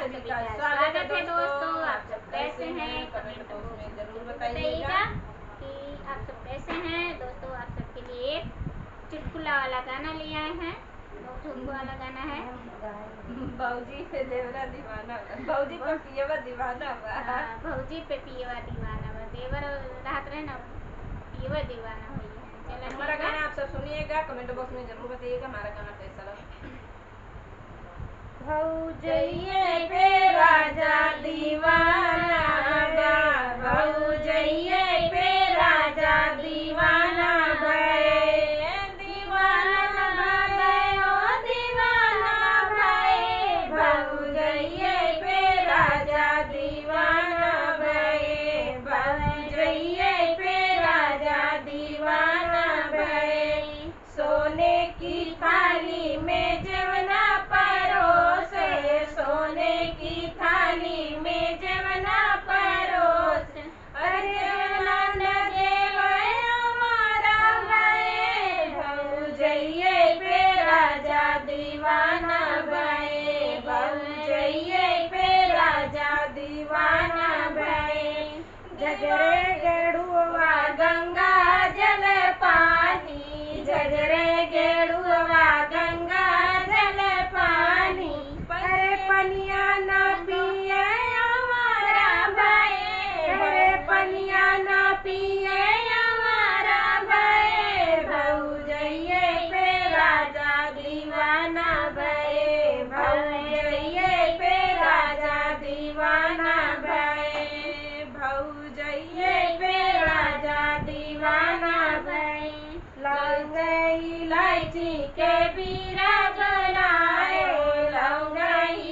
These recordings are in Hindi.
सभी का स्वागत है दोस्तों। आप सब कैसे हैं कमेंट बॉक्स में जरूर बताइएगा कि आप सब कैसे हैं। दोस्तों आप सबके लिए एक चुटकुला वाला गाना ले आए हैं। झुमको वाला गाना है। भौजी पे देवरा दीवाना, भौजी पे पियवा दीवाना बा। भौजी पे पियवा दीवाना बा। देवर रात रहे ना पियवा दीवाना हुई है। चलो हमारा गाना आप सब सुनिएगा, कमेंट बॉक्स में जरूर बताइएगा हमारा गाना कैसा लगा। भौजैये पे राजा दीवाना बा, भौजैये पे राजा दीवाना भये, दीवाना भये ओ दीवाना भये, भौजैये पे राजा दीवाना भये, भौजैये पे राजा दीवाना भये। सोने की थाली में जवना सोने की थाली में जवना परोस, अरे जवना न देवे हमारा भये, भौजैये पे राजा दीवाना भये, भौजैये पे राजा दीवाना भये। झझरे गेड़ुआ गंगा जल पानी, झझरे गेड़ुआ गंगा जल पानी, पनिया न पिए हमारा भये, अरे पनिया न पिए हमारा भये, भौजैये पे राजा दीवाना भये, भौजैये पे राजा दीवाना भये, भौजैये पे राजा दीवाना भये। लौंग इलायची के बीरा जलाए, लौंग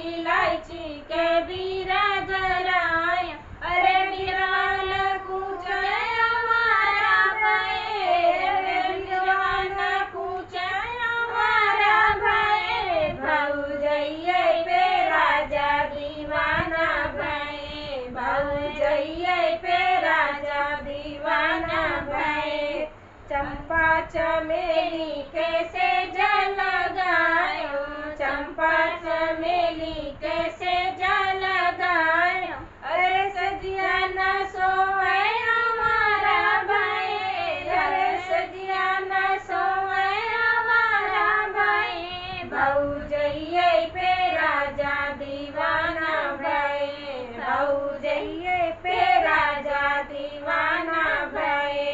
इलायची के बीरा जलाए, अरे बिरवान कूचे हमारा भये, अरे बिरवान कूचे हमारा भये, भौजैये पे राजा दीवाना भये, भौजैये पे राजा दीवाना भये। चंपा चमेली कैसे जल गायो, चंपा चमेली कैसे जल गायो, अरे सजिया न सोए हमारा भये, अरे सजिया न सोए हमारा भये, भौजैये पे राजा दीवाना भये, भौजैये पे राजा दीवाना भये,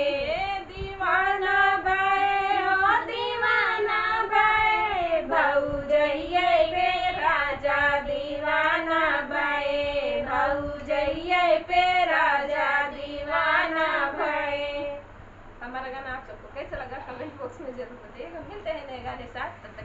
दीवाना भये ओ दीवाना भये, भौजैये पे राजा दीवाना भये, भौजैये पे राजा दीवाना भये। हमारा गाना आप सबको कैसा लगा कमेंट बॉक्स में जरूर बताइएगा। मिलते हैं नए गाने साथ।